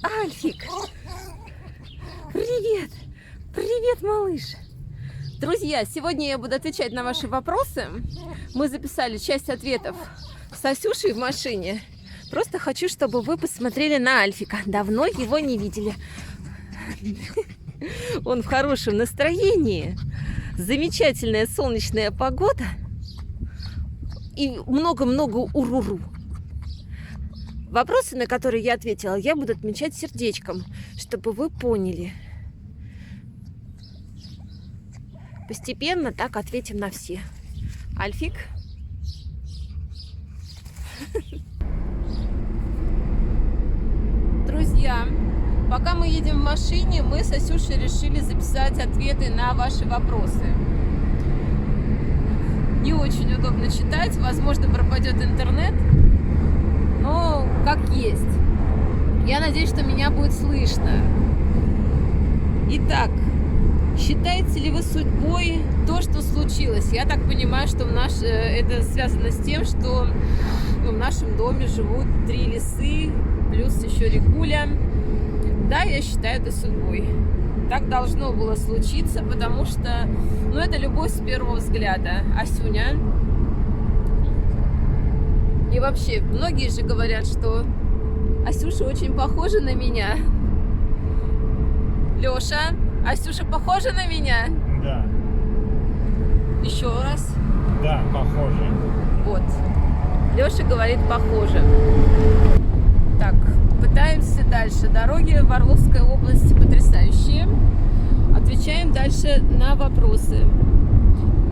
Альфик! Привет! Привет, малыш! Друзья, сегодня я буду отвечать на ваши вопросы. Мы записали часть ответов с Асюшей в машине. Просто хочу, чтобы вы посмотрели на Альфика. Давно его не видели. Он в хорошем настроении. Замечательная солнечная погода. И много-много уруру. Вопросы, на которые я ответила, я буду отмечать сердечком, чтобы вы поняли. Постепенно так ответим на все. Альфик? Друзья, пока мы едем в машине, мы с Асюшей решили записать ответы на ваши вопросы. Не очень удобно читать, возможно, пропадет интернет, но как есть. Я надеюсь, что меня будет слышно. Итак, считаете ли вы судьбой то, что случилось? Я так понимаю, что это связано с тем, что в нашем доме живут 3 лисы, плюс еще Рикуля. Да, я считаю это судьбой. Так должно было случиться, потому что, это любовь с первого взгляда. Асюня. И вообще, многие же говорят, что Асюша очень похожа на меня. Леша, Асюша похожа на меня? Да. Еще раз. Да, похоже. Вот. Леша говорит, похоже. Так, пытаемся дальше. Дороги в Орловской области потрясающие. Отвечаем дальше на вопросы.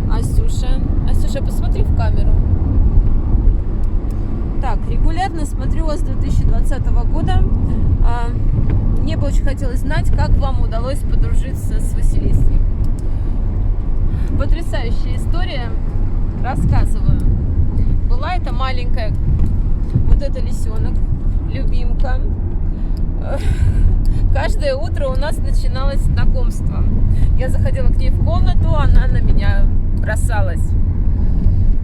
Асюша, посмотри в камеру. Так, регулярно смотрю вас с 2020 года. Мне бы очень хотелось знать, как вам удалось подружиться с Василисой. Потрясающая история. Рассказываю. Была это маленькая, вот эта лисенок, любимка. Каждое утро у нас начиналось знакомство. Я заходила к ней в комнату, она на меня бросалась.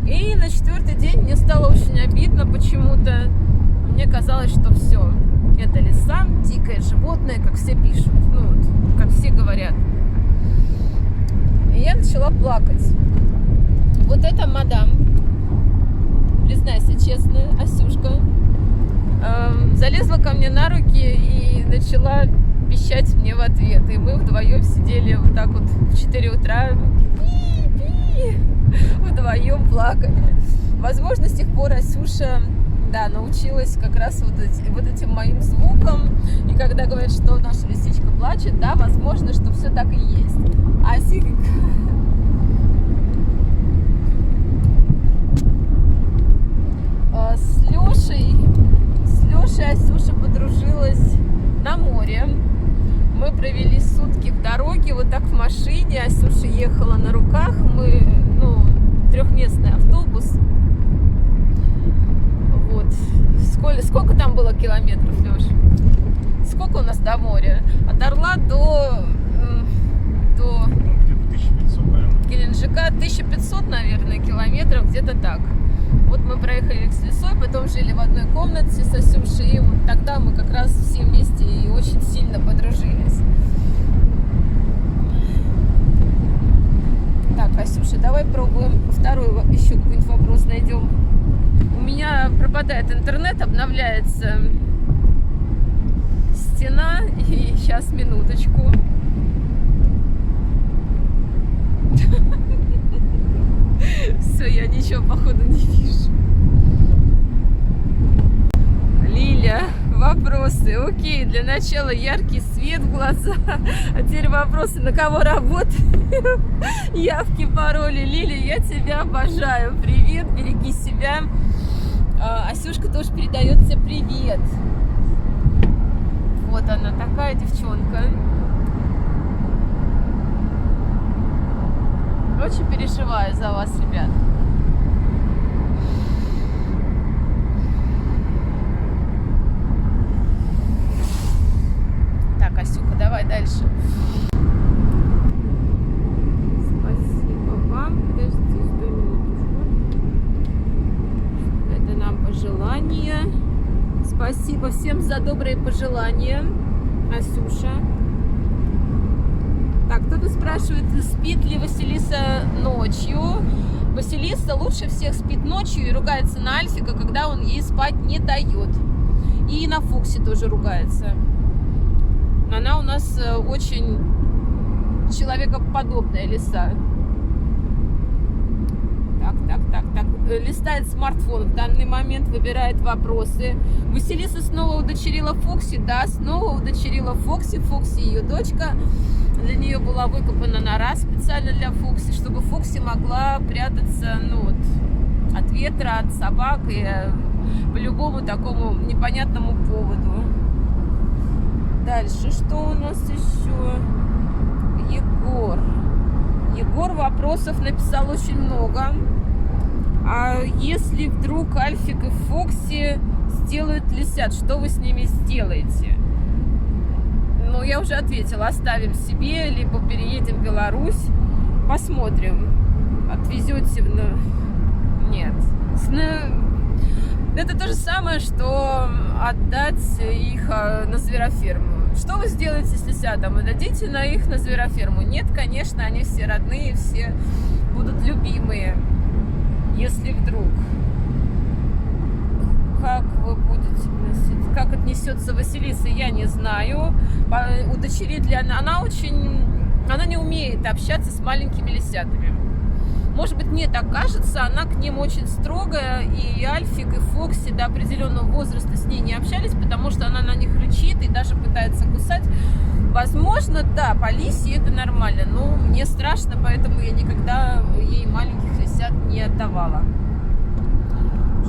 И на 4-й день мне стало очень обидно почему-то. Мне казалось, что все. Это лиса, дикое животное, как все пишут. Как все говорят. И я начала плакать. Вот эта мадам, признайся честно, Асюшка, залезла ко мне на руки и начала пищать мне в ответ. И мы вдвоем сидели вот так вот в 4 утра. Вдвоем плакали. Возможно, с тех пор Асюша, научилась как раз вот этим моим звуком. И когда говорят, что наша лисичка плачет, возможно, что все так и есть. С Лешей Асюша подружилась на море. Мы провели сутки в дороге, вот так в машине. Асюша ехала на руках. Мы, 3-местный автобус. Вот. Сколько там было километров, Леш? Сколько у нас до моря? От Орла до Где-то 1500, наверное. Геленджика 1500, наверное, километров, где-то так. Вот мы проехали с лесой, потом жили в одной комнате с Асюшей, и вот тогда мы как раз все вместе и очень сильно подружились. Так, Асюша, давай пробуем второй еще какой-нибудь вопрос найдем. У меня пропадает интернет, обновляется стена, и сейчас, минуточку. Все, я ничего, походу, не вижу. Лиля, вопросы. Окей, для начала яркий свет в глаза. А теперь вопросы, на кого работаю. Явки, пароли. Лиля, я тебя обожаю. Привет, береги себя. Асюшка тоже передает тебе привет. Вот она, такая девчонка. Очень переживаю за вас, ребят. Так, Асюха, давай дальше. Спасибо вам. Подождите 100 минут. Это нам пожелания. Спасибо всем за добрые пожелания, Асюша. Так, кто-то спрашивает, спит ли Василиса ночью. Василиса лучше всех спит ночью и ругается на Альфика, когда он ей спать не дает. И на Фокси тоже ругается. Она у нас очень человекоподобная лиса. Так. Листает смартфон в данный момент, выбирает вопросы. Василиса снова удочерила Фокси. Да, снова удочерила Фокси. Фокси ее дочка. Для нее была выкопана нора специально для Фокси, чтобы Фокси могла прятаться, ну, вот, от ветра, от собак и по любому такому непонятному поводу. Дальше, что у нас еще? Егор вопросов написал очень много. А если вдруг Альфик и Фокси сделают лисят, что вы с ними сделаете? Ну, я уже ответила, оставим себе, либо переедем в Беларусь, посмотрим. Отвезете в... Нет. Это то же самое, что отдать их на звероферму. Что вы сделаете с лисятами? Дадите на их на звероферму? Нет, конечно, они все родные, все будут любимые. Если вдруг. Как вы будете носить? Как отнесется Василиса, я не знаю. Удочерит ли она? Она не умеет общаться с маленькими лисятами. Может быть, мне так кажется, она к ним очень строгая, и Альфик, и Фокси до определенного возраста с ней не общались, потому что она на них рычит и даже пытается кусать. Возможно, да, по лисе это нормально, но мне страшно, поэтому я никогда ей маленьких лисят не отдавала.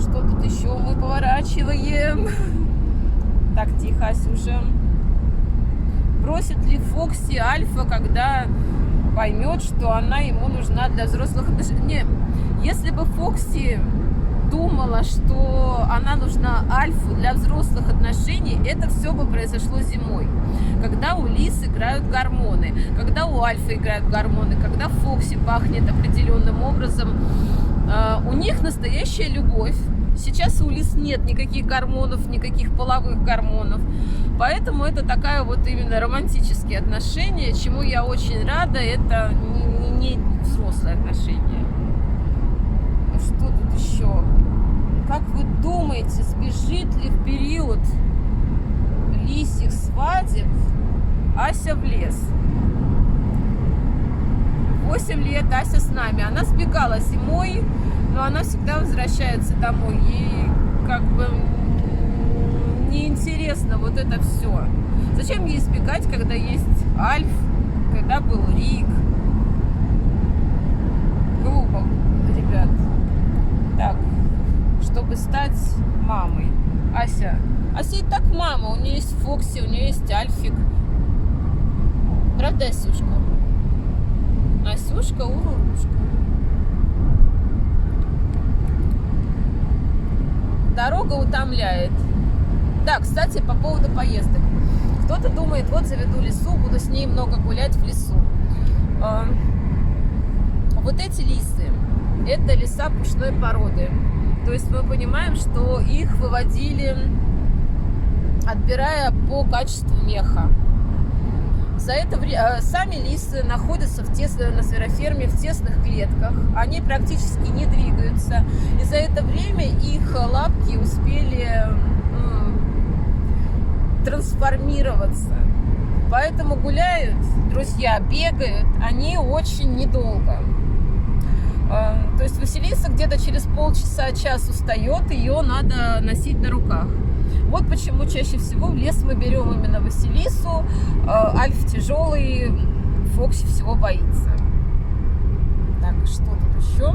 Что тут еще мы поворачиваем? Так, тихо, Асюша. Бросит ли Фокси Альфа, когда поймет, что она ему нужна для взрослых отношений? Не, если бы Фокси думала, что она нужна Альфу для взрослых отношений, это все бы произошло зимой, когда у лис играют гормоны, когда у Альфа играют гормоны, когда Фокси пахнет определенным образом. У них настоящая любовь. Сейчас у лис нет никаких гормонов, никаких половых гормонов. Поэтому это такая вот именно романтические отношения, чему я очень рада. Это не взрослые отношения. Что тут еще? Как вы думаете, сбежит ли в период лисьих свадеб Ася в лес? 8 лет Ася с нами. Она сбегала зимой, но она всегда возвращается домой. Ей как бы неинтересно вот это все. Зачем ей избегать, когда есть Альф, когда был Рик? Глупо, ребят. Так, чтобы стать мамой. Ася и так мама. У нее есть Фокси, у нее есть Альфик. Правда, Асюшка? Асюшка, урурушка. Дорога утомляет. Да, кстати, по поводу поездок. Кто-то думает, вот заведу лису, буду с ней много гулять в лесу. Вот эти лисы, это лиса пушной породы. То есть мы понимаем, что их выводили, отбирая по качеству меха. За это время сами лисы находятся на звероферме в тесных клетках. Они практически не двигаются. И за это время их лапки успели трансформироваться. Поэтому гуляют, друзья, бегают они очень недолго. То есть Василиса где-то через полчаса-час устает, ее надо носить на руках. Вот почему чаще всего в лес мы берем именно Василису. Альф тяжелый, Фокси всего боится. Так, что тут еще?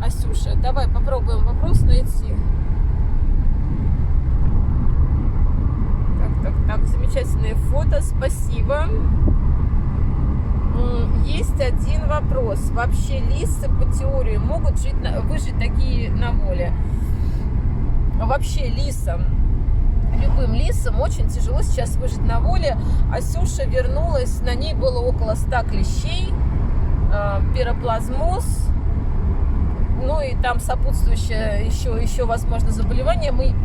Асюша, давай попробуем вопрос найти. Так, замечательные фото, спасибо. Есть один вопрос. Вообще лисы по теории могут выжить такие на воле? Вообще лисам, любым лисам очень тяжело сейчас выжить на воле. Асюша вернулась, на ней было около 100 клещей, пироплазмоз, ну и там сопутствующее еще возможно заболевание. Мы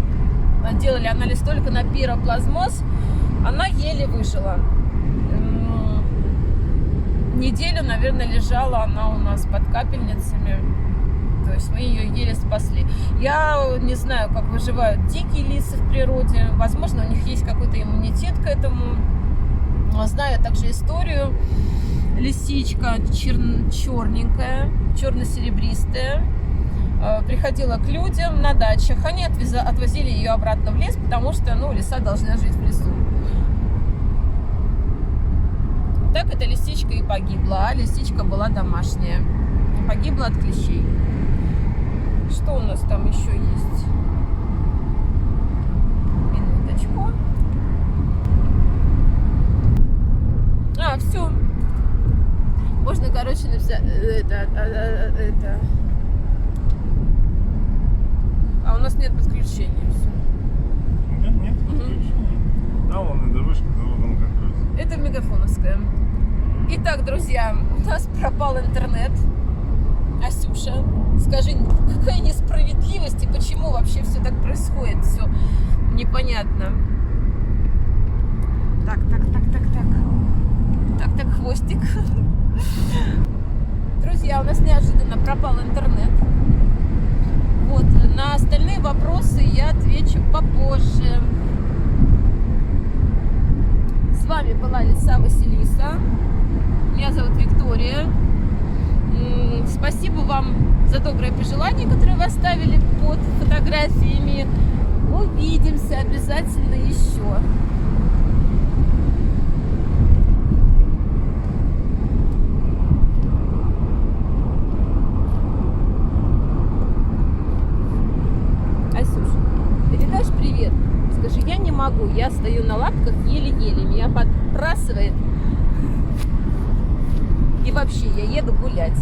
делали анализ только на пироплазмоз, она еле выжила. Неделю, наверное, лежала она у нас под капельницами. То есть мы ее еле спасли. Я не знаю, как выживают дикие лисы в природе. Возможно, у них есть какой-то иммунитет к этому. Знаю также историю. Лисичка черненькая, черно-серебристая, приходила к людям на дачах. Они отвозили ее обратно в лес, потому что, ну, лиса должна жить в лесу. Так эта лисичка и погибла, а лисичка была домашняя. Погибла от клещей. Что у нас там еще есть? Минуточку. Все. Можно, короче, написать это. А у нас нет подключения. Все. Нет подключения. Да, вон и дорожка, дорога как раз. Это Мегафоновская. Итак, друзья, у нас пропал интернет. Асюша, скажи, какая несправедливость и почему вообще все так происходит? Все непонятно. Так, хвостик. Друзья, у нас неожиданно пропал интернет. Вот, на остальные вопросы я отвечу попозже. С вами была Лиса Василиса. Меня зовут Виктория. Спасибо вам за добрые пожелания, которые вы оставили под фотографиями. Увидимся обязательно еще. Асюша, передашь привет? Скажи, я не могу, я стою на лапках еле-еле, меня подбрасывает. И вообще, я еду гулять.